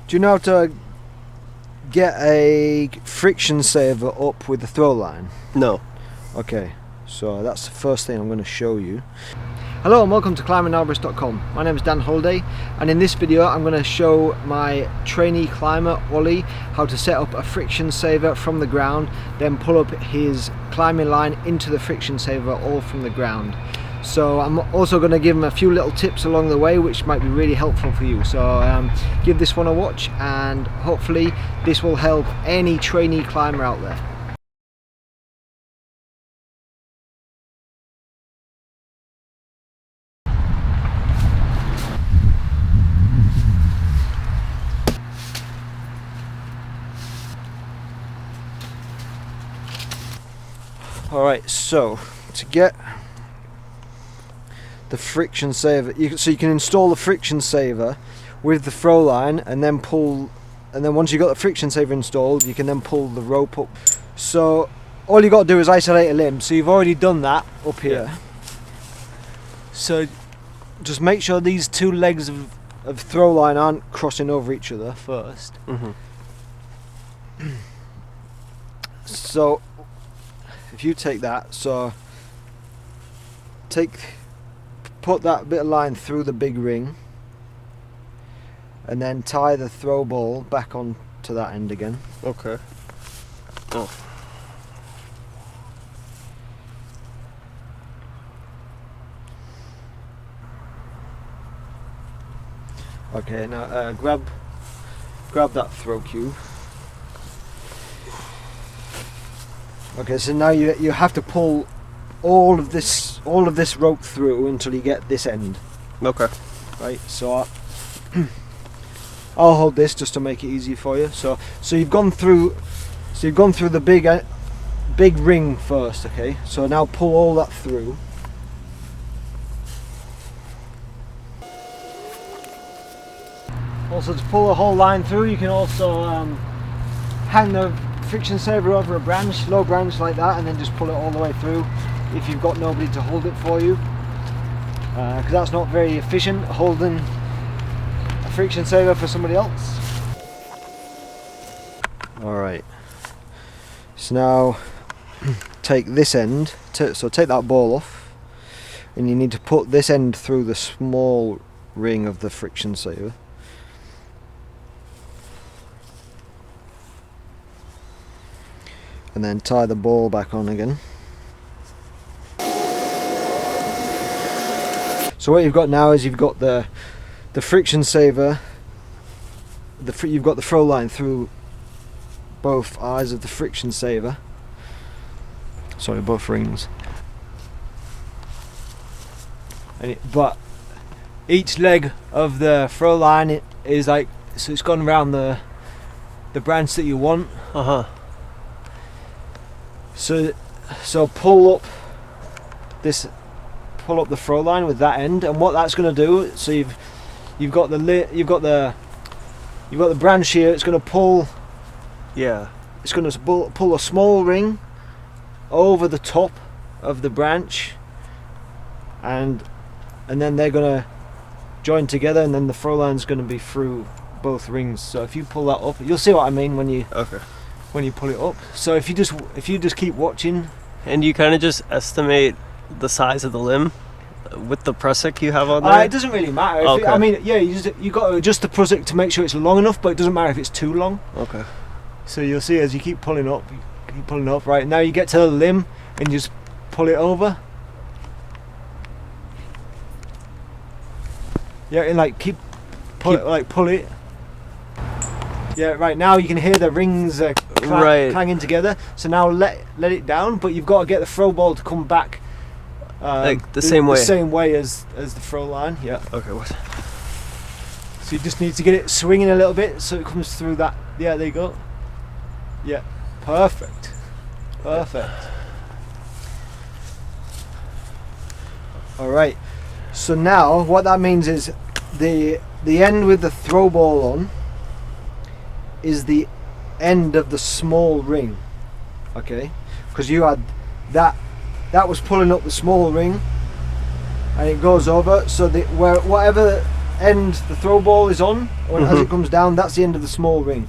Do you know how to get a friction saver up with the throw line? No. Okay, so that's the first thing I'm going to show you. Hello and welcome to climbingarborist.com. My name is Dan Holiday, and in this video I'm going to show my trainee climber Ollie how to set up a friction saver from the ground, then pull up his climbing line into the friction saver all from the ground. So I'm also going to give him a few little tips along the way which might be really helpful for you. So give this one a watch, and hopefully this will help any trainee climber out there. Alright, so to get the friction saver, so you can install the friction saver with the throw line and then pull, and then once you've got the friction saver installed you can then pull the rope up. So all you got to do is isolate a limb, so you've already done that up here. Yeah. So just make sure these two legs of throw line aren't crossing over each other first. So if you take that, so put that bit of line through the big ring and then tie the throw ball back on to that end again. Okay. Oh. Okay, now grab that throw cube. Okay, so now you have to pull all of this rope through until you get this end. Okay. Right. So I'll hold this just to make it easy for you. So you've gone through the big ring first. Okay. So now pull all that through. Also, to pull the whole line through, you can also hang the friction saver over a branch, low branch like that, and then just pull it all the way through if you've got nobody to hold it for you, because that's not very efficient, holding a friction saver for somebody else. Alright, so now take this end, so take that ball off, and you need to put this end through the small ring of the friction saver. And then tie the ball back on again. So what you've got now is you've got the friction saver, you've got the throw line through both eyes of the friction saver, sorry, both rings, but each leg of the throw line is like, so it's gone around the branch that you want. So pull up the throw line with that end, and what that's going to do, so you've got the branch here. It's going to pull. Yeah. It's going to pull a small ring over the top of the branch, and then they're going to join together, and then the throw line's going to be through both rings. So if you pull that up, you'll see what I mean when you. Okay. When you pull it up. So if you just keep watching, and you kind of just estimate the size of the limb with the prusik you have on there. It doesn't really matter. Okay. I mean, yeah, you got to adjust the prusik to make sure it's long enough, but it doesn't matter if it's too long. Okay. So you'll see as you keep pulling up. Right now you get to the limb and you just pull it over. Yeah, and like pull it. Yeah, right now you can hear the rings clanging together. So now let it down, but you've got to get the throw ball to come back like the same way. The same way as the throw line. Yeah. Okay. What? So you just need to get it swinging a little bit so it comes through that. Yeah, there you go. Yeah. Perfect. All right. So now what that means is the end with the throw ball on is the end of the small ring, okay? Because you had that was pulling up the small ring, and it goes over. So whatever end the throw ball is on, or as it comes down, that's the end of the small ring.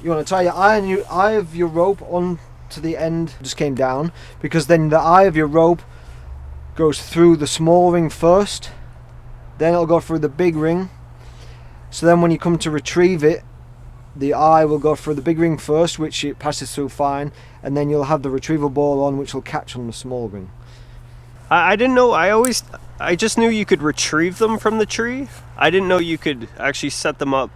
You want to tie your eye of your rope on to the end, just came down, because then the eye of your rope goes through the small ring first, then it'll go through the big ring. So then when you come to retrieve it, the eye will go through the big ring first, which it passes through fine, and then you'll have the retrieval ball on, which will catch on the small ring. I didn't know. I just knew you could retrieve them from the tree. I didn't know you could actually set them up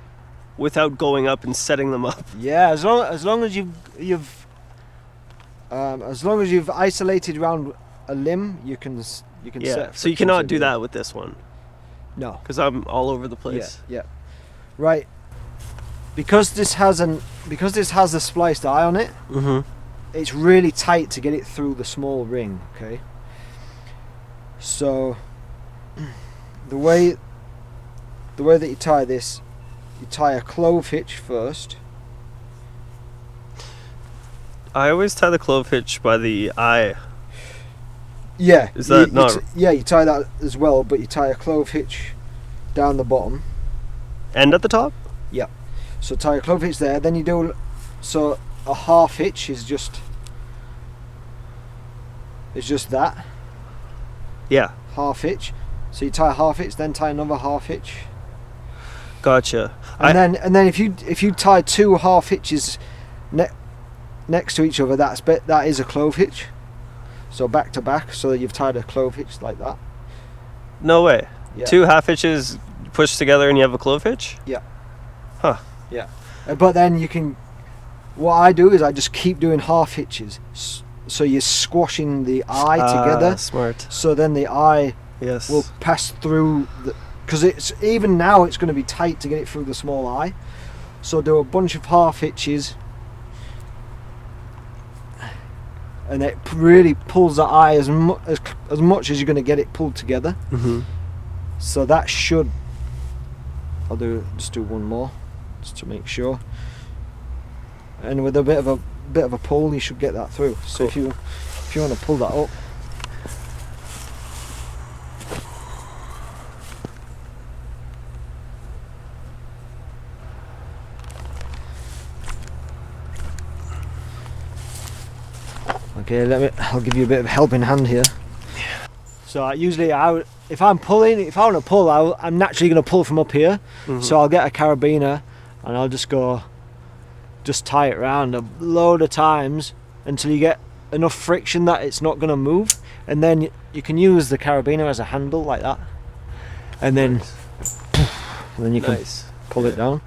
without going up and setting them up. Yeah, as long as you've isolated around a limb, you can set. So you cannot do that with this one. No, because I'm all over the place. Yeah. Right. Because this has a spliced eye on it. It's really tight to get it through the small ring. Okay. So the way that you tie this, you tie a clove hitch first. I always tie the clove hitch by the eye. Yeah. Is that not? You tie that as well, but you tie a clove hitch down the bottom. And at the top? Yep. So tie a clove hitch there, then you do, so a half hitch is just that. Yeah. Half hitch. So you tie a half hitch, then tie another half hitch. Gotcha. And then if you tie two half hitches next to each other, that is a clove hitch. So back to back, so you've tied a clove hitch like that. No way. Yeah. Two half hitches pushed together and you have a clove hitch? Yeah. Huh. Yeah. But then you can, what I do is I just keep doing half hitches. So you're squashing the eye together. Smart. So then the eye will pass through, because it's even now it's going to be tight to get it through the small eye. So do a bunch of half hitches, and it really pulls the eye as much as you're going to get it pulled together. So that should, I'll just do one more just to make sure, and with a bit of a pull you should get that through. So cool. if you want to pull that up, okay, I'll give you a bit of a helping hand here. So usually if I want to pull, I'm naturally going to pull from up here. So I'll get a carabiner and I'll just tie it around a load of times until you get enough friction that it's not going to move, and then you can use the carabiner as a handle like that, and then you can pull it down,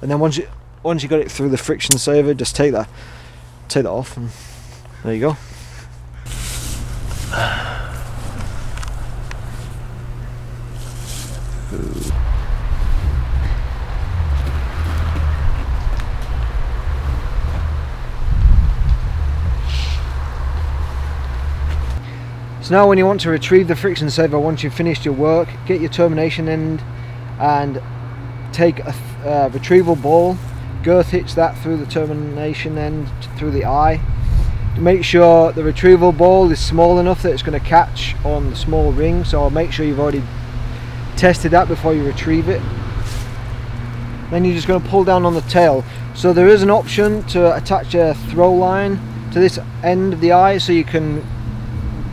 and then once you got it through the friction saver, just take that off, and there you go. So now when you want to retrieve the friction saver, once you've finished your work, get your termination end and take a retrieval ball, girth hitch that through the termination end through the eye. Make sure the retrieval ball is small enough that it's going to catch on the small ring, so make sure you've already tested that before you retrieve it. Then you're just going to pull down on the tail. So there is an option to attach a throw line to this end of the eye, so you can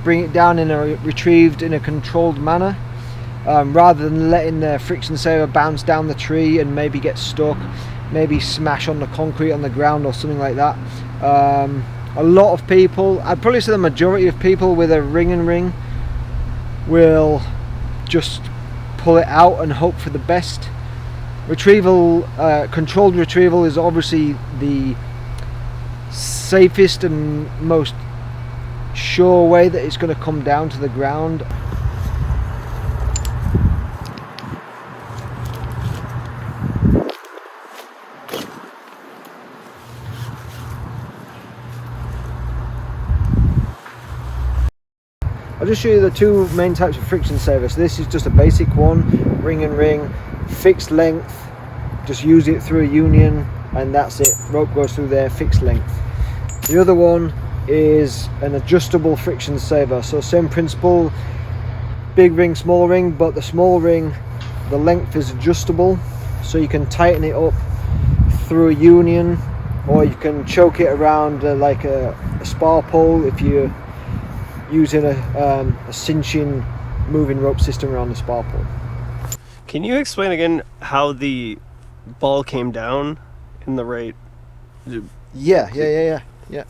bring it down retrieved in a controlled manner, rather than letting the friction saver bounce down the tree and maybe get stuck, maybe smash on the concrete on the ground or something like that. A lot of people, I'd probably say the majority of people with a ring will just pull it out and hope for the best. Retrieval, controlled retrieval is obviously the safest and most sure way that it's going to come down to the ground. I'll just show you the two main types of friction saver. So this is just a basic one, ring and ring, fixed length, just use it through a union and that's it, rope goes through there, fixed length. The other one is an adjustable friction saver, so same principle, big ring, small ring, but the small ring, the length is adjustable, so you can tighten it up through a union, or you can choke it around like a spar pole if you're using a cinching moving rope system around the spar pole. Can you explain again how the ball came down in the right? Yeah.